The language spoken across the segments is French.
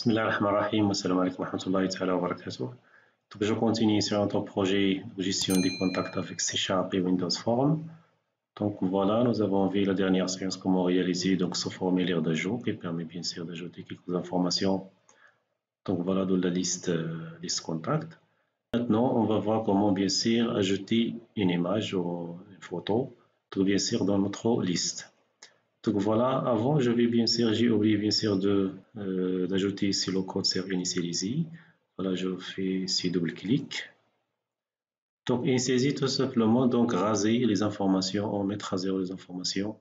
Bismillahirrahmanirrahim, assalamu alaikum wa rahmatullahi ta'ala wa barakatuh. Donc, je continue sur notre projet de gestion des contacts avec C# et Windows Form. Donc voilà, nous avons vu la dernière séance comment réaliser donc, ce formulaire d'ajout qui permet bien sûr d'ajouter quelques informations. Donc voilà de la liste contact. Maintenant, on va voir comment bien sûr ajouter une image ou une photo, donc bien sûr dans notre liste. Donc voilà, avant, j'ai oublié bien sûr d'ajouter ici le code serve initialisé. Voilà, je fais ici double-clic. Donc initialiser tout simplement, donc raser les informations, on mettre à zéro les informations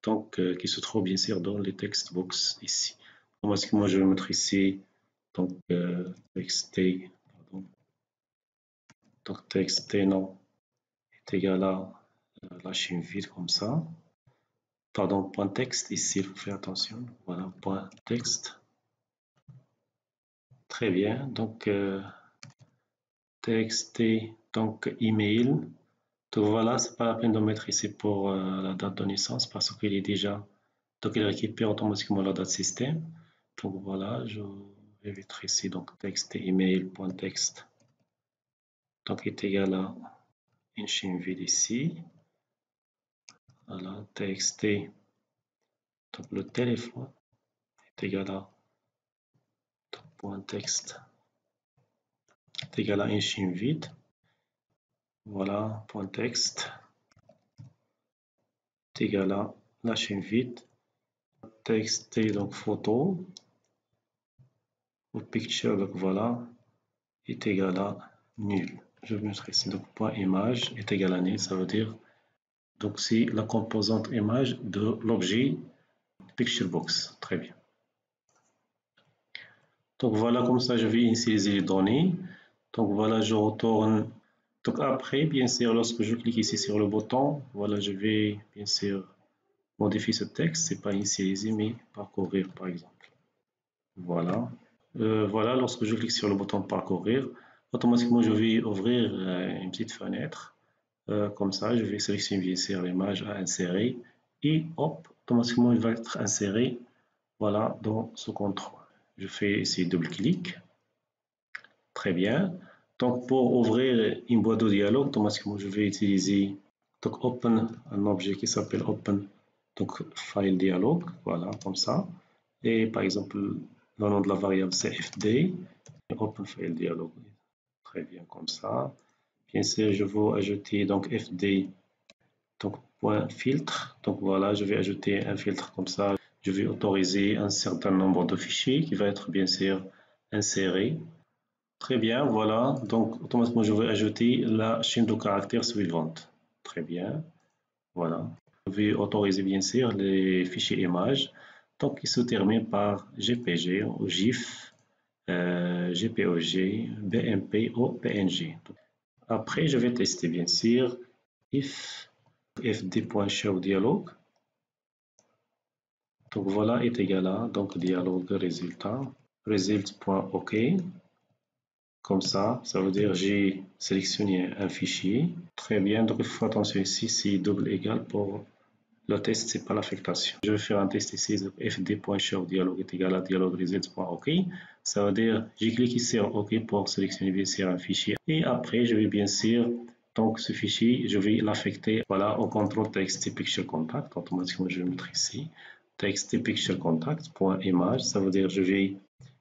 donc, qui se trouvent bien sûr dans les text box ici. Moi, je vais mettre ici donc txt, pardon. Donc txt non est égal à la chaîne vide comme ça. Pardon, point texte ici, il faut faire attention. Voilà, point texte. Très bien. Donc, txt, donc email. Donc voilà, c'est pas la peine de mettre ici pour la date de naissance parce qu'il est déjà. Donc, il récupère automatiquement la date système. Donc voilà, je vais mettre ici donc txt email.text. Donc, est égal à une chaîne vide ici. Voilà, txt. Donc, le téléphone est égal à point texte est égal à une chaîne vide. Voilà, point texte est égal à la chaîne vide. Texte donc photo ou picture, donc voilà, est égal à nul. Je vais mettre ici donc point image est égal à nul, ça veut dire donc c'est la composante image de l'objet picture box. Très bien. Donc voilà, comme ça je vais initialiser les données. Donc voilà, je retourne. Donc après, bien sûr, lorsque je clique ici sur le bouton, voilà, je vais bien sûr modifier ce texte. C'est pas initialiser, mais parcourir par exemple. Voilà. Voilà, lorsque je clique sur le bouton parcourir, automatiquement je vais ouvrir une petite fenêtre. Comme ça, je vais sélectionner bien sûr l'image à insérer et hop, automatiquement il va être inséré voilà, dans ce contrôle. Je fais ici double-clic. Très bien. Donc, pour ouvrir une boîte de dialogue, automatiquement, je vais utiliser donc open, un objet qui s'appelle open, donc file dialogue, voilà, comme ça. Et par exemple, le nom de la variable c'est fd, open file dialogue. Très bien, comme ça. Bien sûr, je veux ajouter donc fd, donc point filtre. Donc voilà, je vais ajouter un filtre comme ça. Je vais autoriser un certain nombre de fichiers qui va être bien sûr inséré. Très bien, voilà. Donc, automatiquement, je vais ajouter la chaîne de caractères suivante. Très bien, voilà. Je vais autoriser bien sûr les fichiers images, donc qui se terminent par GPG ou GIF, GPOG, BMP ou PNG. Après, je vais tester bien sûr if fd.show dialogue. Donc voilà est égal à donc dialogue résultat result.ok. Comme ça veut dire j'ai sélectionné un fichier. Très bien, donc il faut attention ici, c'est double égal pour le test, c'est pas l'affectation. Je vais faire un test ici, fd.show dialogue est égal à dialogue results.ok. Ça veut dire, j'ai cliqué sur OK pour sélectionner bien sûr un fichier. Et après, je vais bien sûr, donc ce fichier, je vais l'affecter voilà, au contrôle txt picture contact. Automatiquement, je vais mettre ici txt picture contact.image. Ça veut dire, je vais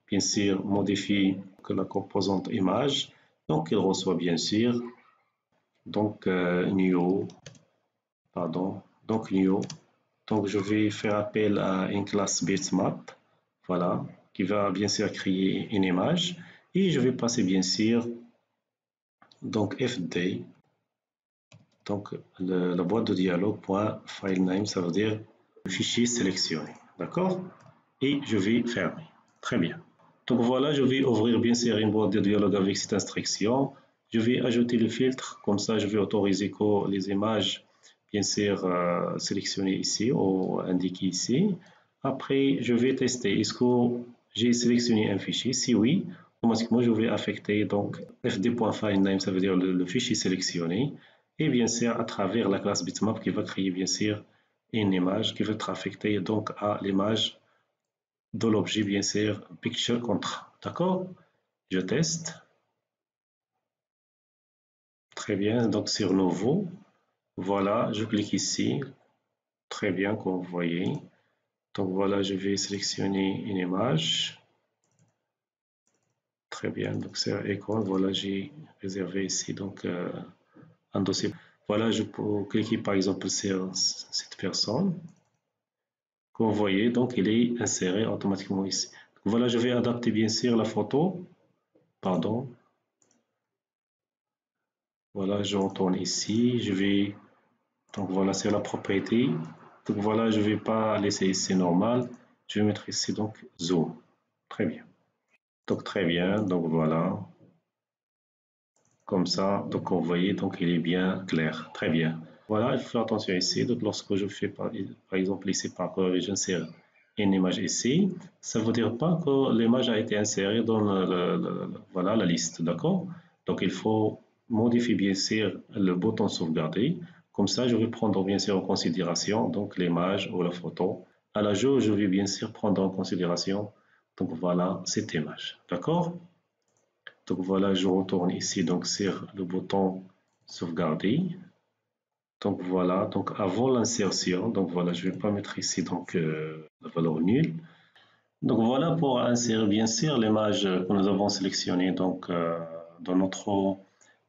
bien sûr modifier la composante image. Donc, il reçoit bien sûr donc new, pardon, donc new. Donc, je vais faire appel à une classe bitmap, voilà, qui va bien sûr créer une image. Et je vais passer bien sûr donc fd, donc la boîte de dialogue .filename, ça veut dire le fichier sélectionné, d'accord? Et je vais fermer. Très bien. Donc voilà, je vais ouvrir bien sûr une boîte de dialogue avec cette instruction. Je vais ajouter le filtre, comme ça je vais autoriser que les images bien sûr sélectionnées ici ou indiquées ici. Après, je vais tester, est-ce que j'ai sélectionné un fichier? Si oui, automatiquement je vais affecter donc fd.filename, ça veut dire le fichier sélectionné. Et bien sûr, à travers la classe bitmap qui va créer bien sûr une image qui va être affectée donc à l'image de l'objet, bien sûr, picture contrat. D'accord? Je teste. Très bien. Donc, sur nouveau. Voilà, je clique ici. Très bien, comme vous voyez. Donc, voilà, je vais sélectionner une image. Très bien. Donc, c'est écran. Voilà, j'ai réservé ici donc un dossier. Voilà, je peux cliquer par exemple sur cette personne. Comme vous voyez, donc il est inséré automatiquement ici. Voilà, je vais adapter bien sûr la photo. Pardon. Voilà, je retourne ici. Je vais. Donc voilà, c'est la propriété. Donc voilà, je ne vais pas laisser ici normal. Je vais mettre ici donc zoom. Très bien. Donc très bien. Donc voilà. Comme ça, donc vous voyez, donc il est bien clair. Très bien. Voilà, il faut faire attention ici. Donc lorsque je fais par exemple ici par j'insère une image ici, ça ne veut dire pas que l'image a été insérée dans voilà, la liste, d'accord? Donc il faut modifier bien sûr le bouton sauvegarder. Comme ça, je vais prendre bien sûr en considération donc l'image ou la photo. À la jour, je vais bien sûr prendre en considération donc voilà cette image, d'accord? Donc voilà, je retourne ici donc sur le bouton sauvegarder. Donc voilà, donc avant l'insertion, donc voilà, je vais pas mettre ici donc la valeur nulle. Donc voilà pour insérer bien sûr l'image que nous avons sélectionnée donc dans notre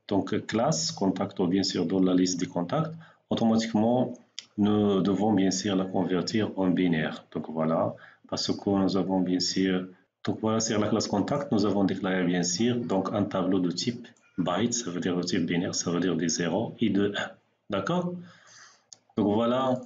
donc classe contact ou bien sûr dans la liste des contacts. Automatiquement, nous devons bien sûr la convertir en binaire. Donc voilà, parce que nous avons bien sûr donc voilà, sur la classe contact, nous avons déclaré bien sûr donc un tableau de type byte, ça veut dire le type binaire, ça veut dire des 0 et de 1. D'accord? Donc voilà,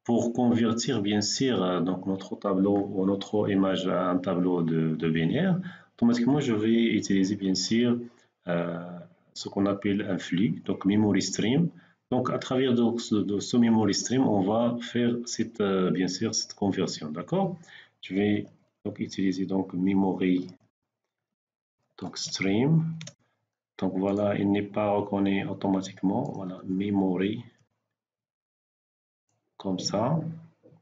pour convertir bien sûr donc notre tableau ou notre image à un tableau de binaire, automatiquement je vais utiliser bien sûr ce qu'on appelle un flux, donc memory stream. Donc à travers de ce memory stream, on va faire cette, bien sûr cette conversion, d'accord? Je vais donc utiliser donc memory donc stream. Donc voilà, il n'est pas reconnu automatiquement. Voilà, memory comme ça.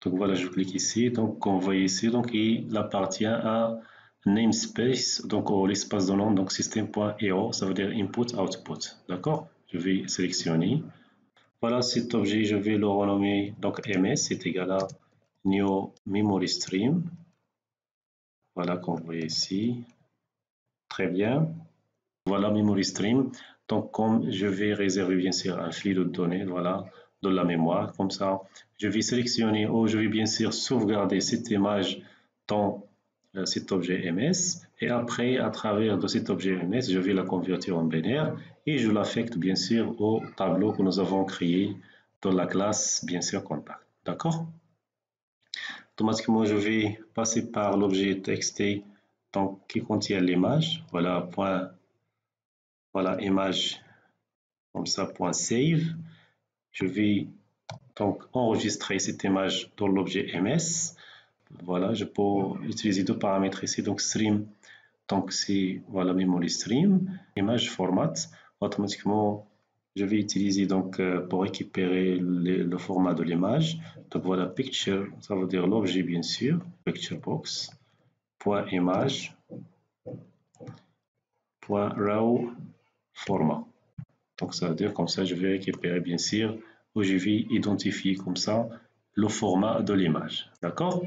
Donc voilà, je clique ici. Donc on voit ici, donc il appartient à namespace, donc l'espace de nom, donc system.io, ça veut dire input output. D'accord? Je vais sélectionner. Voilà cet objet, je vais le renommer donc ms, c'est égal à new memory stream. Voilà, qu'on voit ici. Très bien. Voilà memory stream. Donc comme je vais réserver bien sûr un flux de données, voilà, de la mémoire, comme ça, je vais sélectionner ou je vais bien sûr sauvegarder cette image dans cet objet ms et après à travers de cet objet ms, je vais la convertir en binaire et je l'affecte bien sûr au tableau que nous avons créé dans la classe bien sûr contact. D'accord? Automatiquement, je vais passer par l'objet txt donc, qui contient l'image. Voilà, point, voilà, image, comme ça, point save. Je vais donc enregistrer cette image dans l'objet ms. Voilà, je peux utiliser deux paramètres ici. Donc, stream, donc c'est voilà, memory stream, image format. Automatiquement, je vais utiliser donc pour récupérer le format de l'image. Donc voilà, picture, ça veut dire l'objet bien sûr, picture box, point image, point raw format. Donc ça veut dire comme ça, je vais récupérer bien sûr, ou je vais identifier comme ça le format de l'image. D'accord?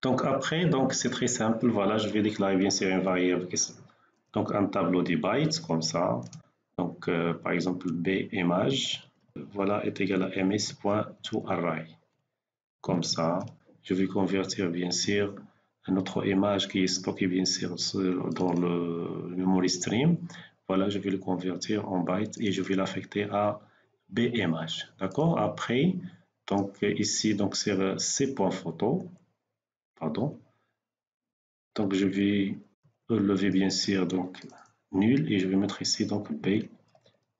Donc après, donc c'est très simple. Voilà, je vais déclarer bien sûr une variable, donc un tableau de bytes comme ça. Donc par exemple b image, voilà est égal à ms.toArray. Comme ça, je vais convertir bien sûr notre image qui est stockée bien sûr dans le memory stream. Voilà, je vais le convertir en byte et je vais l'affecter à bimage. D'accord? Après, donc ici, donc sur c.photo, pardon. Donc je vais lever bien sûr donc nul et je vais mettre ici donc b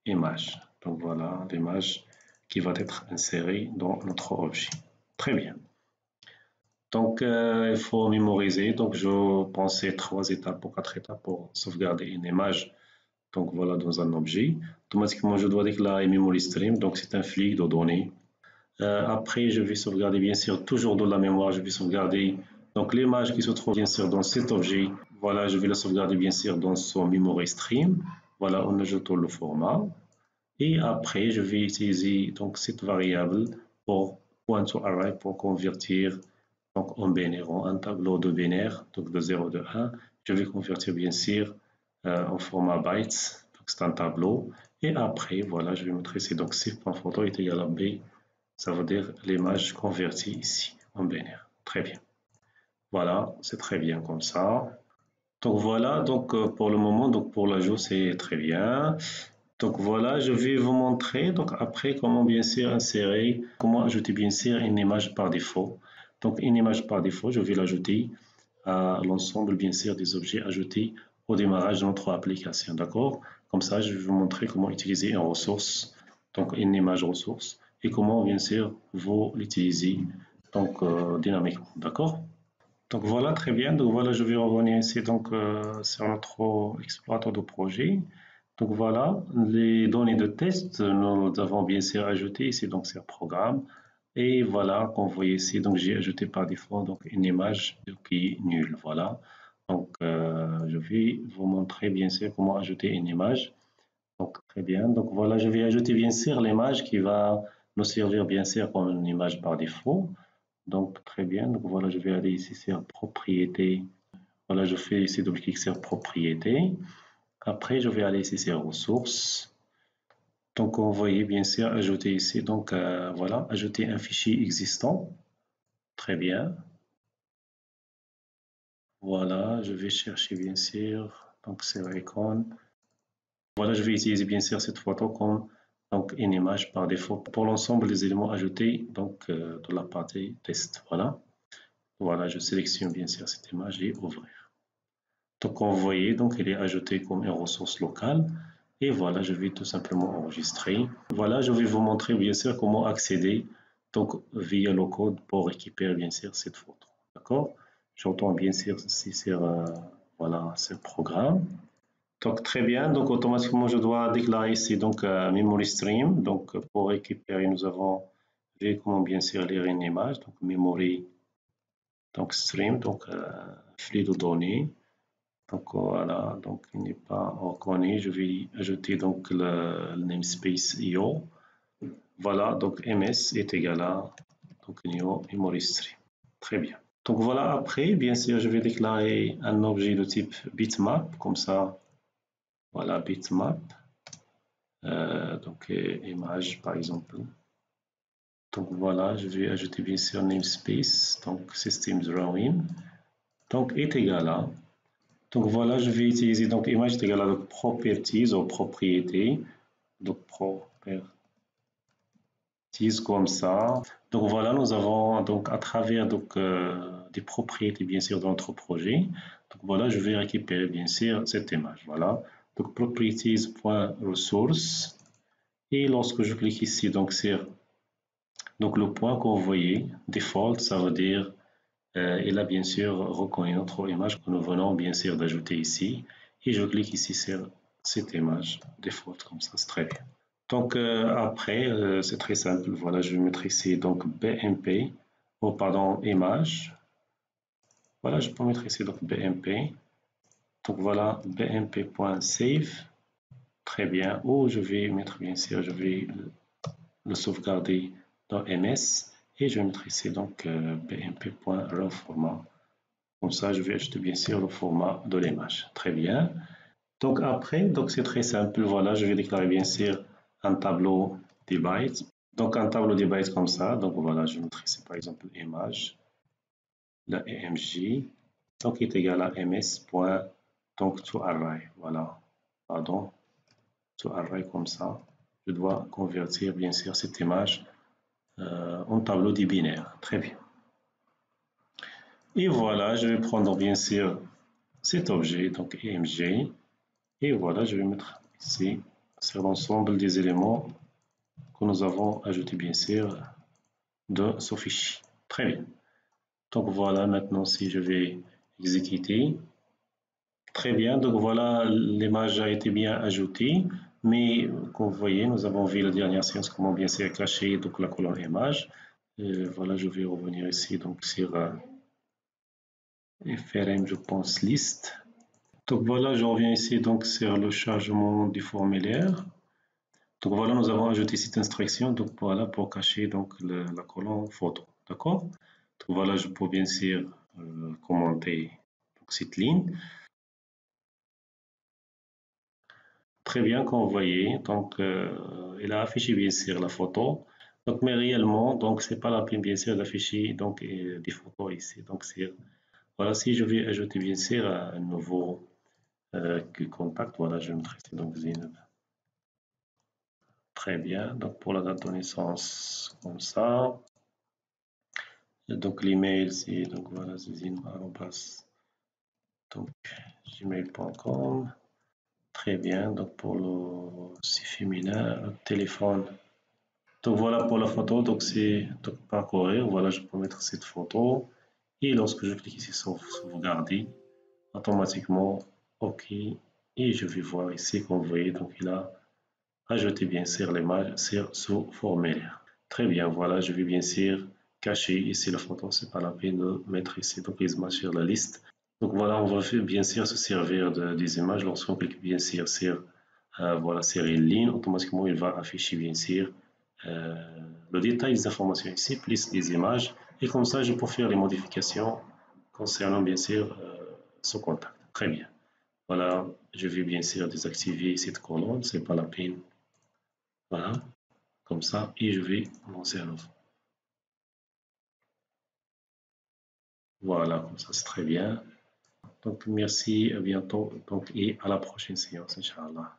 image. Donc voilà l'image qui va être insérée dans notre objet. Très bien. Donc, il faut mémoriser. Donc, je pensais 3 étapes ou 4 étapes pour sauvegarder une image. Donc, voilà, dans un objet. Automatiquement, je dois déclarer memory stream. Donc, c'est un flux de données. Après, je vais sauvegarder, bien sûr, toujours dans la mémoire. Je vais sauvegarder Donc l'image qui se trouve bien sûr dans cet objet, voilà, je vais la sauvegarder bien sûr dans son memory stream. Voilà, en ajoutant le format. Et après, je vais utiliser donc cette variable pour point to array pour convertir donc en binaire, en un tableau de binaire, donc de 0 de 1. Je vais convertir bien sûr en format bytes, donc c'est un tableau. Et après, voilà, je vais mettre ici donc save.photo est égal à b, ça veut dire l'image convertie ici en binaire. Très bien. Voilà, c'est très bien comme ça. Donc voilà, donc pour le moment, donc pour l'ajout, c'est très bien. Donc voilà, je vais vous montrer donc après comment bien sûr insérer, comment ajouter bien sûr une image par défaut. Donc une image par défaut, je vais l'ajouter à l'ensemble bien sûr des objets ajoutés au démarrage de notre application, d'accord? Comme ça, je vais vous montrer comment utiliser une ressource, donc une image ressource, et comment bien sûr vous l'utiliser donc dynamiquement, d'accord? Donc voilà, très bien. Donc voilà, je vais revenir ici donc sur notre explorateur de projet. Donc voilà, les données de test, nous avons bien sûr ajouté ici donc c'est un programme. Et voilà, comme vous voyez ici, donc j'ai ajouté par défaut donc une image qui est nulle. Voilà. Donc je vais vous montrer bien sûr comment ajouter une image. Donc très bien. Donc voilà, je vais ajouter bien sûr l'image qui va nous servir bien sûr comme une image par défaut. Donc très bien, donc voilà, je vais aller ici sur propriété. Voilà, je fais ici double-clic sur propriété. Après, je vais aller ici sur ressources. Donc vous voyez bien sûr ajouter ici, donc voilà, ajouter un fichier existant. Très bien. Voilà, je vais chercher bien sûr, donc c'est icon. Voilà, je vais utiliser bien sûr cette photo comme donc une image par défaut pour l'ensemble des éléments ajoutés donc de la partie test. Voilà. Voilà, je sélectionne bien sûr cette image et ouvrir. Donc, vous voyez, donc il est ajouté comme une ressource locale. Et voilà, je vais tout simplement enregistrer. Voilà, je vais vous montrer bien sûr comment accéder donc via le code pour récupérer bien sûr cette photo. D'accord? J'entends bien sûr ici sur voilà ce programme. Donc très bien. Donc automatiquement je dois déclarer ici donc memory stream. Donc pour récupérer, nous avons vu comment bien sûr lire une image. Donc memory donc stream donc flux de données. Donc voilà, donc il n'est pas reconnu. Je vais ajouter donc le namespace IO. Voilà, donc ms est égal à donc IO memory stream. Très bien. Donc voilà, après, bien sûr, je vais déclarer un objet de type bitmap, comme ça. Voilà, bitmap. Donc image par exemple. Donc voilà, je vais ajouter bien sûr namespace, donc system drawing. Donc est égal à. Donc voilà, je vais utiliser donc image est égal à donc, properties ou propriétés. Donc properties comme ça. Donc voilà, nous avons donc à travers donc des propriétés bien sûr dans notre projet. Donc voilà, je vais récupérer bien sûr cette image. Voilà. Donc properties.resource et lorsque je clique ici donc sur donc le point que vous voyez default, ça veut dire il a bien sûr reconnu notre image que nous venons bien sûr d'ajouter ici et je clique ici sur cette image default comme ça, c'est très bien. Donc après, c'est très simple, voilà, je vais mettre ici donc BMP, oh pardon, image. Voilà, je peux mettre ici donc BMP. Donc voilà, bmp.save, très bien, ou je vais mettre bien sûr, je vais le sauvegarder dans MS et je vais mettre ici donc bmp.raw format. Comme ça, je vais ajouter bien sûr le format de l'image. Très bien. Donc après, donc c'est très simple. Voilà, je vais déclarer bien sûr un tableau des bytes. Donc un tableau des bytes comme ça. Donc voilà, je vais mettre ici par exemple image, la EMJ, donc est égal à ms. Donc to array. Voilà. Pardon. To array comme ça. Je dois convertir bien sûr cette image en tableau des binaires. Très bien. Et voilà, je vais prendre bien sûr cet objet, donc EMG, et voilà, je vais mettre ici sur l'ensemble des éléments que nous avons ajoutés bien sûr de ce fichier. Très bien. Donc voilà, maintenant si je vais exécuter, très bien, donc voilà, l'image a été bien ajoutée, mais comme vous voyez, nous avons vu la dernière séance comment bien sûr cacher donc la colonne image. Et voilà, je vais revenir ici donc sur et faire, je pense, liste. Donc voilà, je reviens ici donc sur le chargement du formulaire. Donc voilà, nous avons ajouté cette instruction donc voilà pour cacher donc la colonne photo, d'accord? Donc voilà, je peux bien sûr commenter donc, cette ligne. Très bien, comme vous voyez, donc il a affiché bien sûr la photo. Donc mais réellement, donc c'est pas la peine bien sûr d'afficher donc des photos ici. Donc c'est voilà, si je vais ajouter bien sûr un nouveau contact, voilà, je vais mettre ici donc Zainab. Très bien, donc pour la date de naissance, comme ça. Et donc l'email, c'est donc voilà, donc gmail.com. Très bien, donc pour le c'est féminin, le téléphone. Donc voilà pour la photo, donc c'est donc parcourir, voilà, je peux mettre cette photo. Et lorsque je clique ici sur sauvegarder, automatiquement, OK. Et je vais voir ici, comme vous voyez, donc il a ajouté bien sûr l'image sur ce formulaire. Très bien, voilà, je vais bien sûr cacher ici la photo, c'est pas la peine de mettre ici donc les images sur la liste. Donc voilà, on va bien sûr se servir des images lorsqu'on clique bien sûr sur voilà, sur une ligne, automatiquement il va afficher bien sûr le détail des informations ici, plus les images, et comme ça je peux faire les modifications concernant bien sûr ce contact. Très bien. Voilà, je vais bien sûr désactiver cette colonne, c'est pas la peine. Voilà, comme ça, et je vais lancer à nouveau. Voilà, comme ça c'est très bien. Donc merci, à bientôt donc, et à la prochaine séance, Inch'Allah.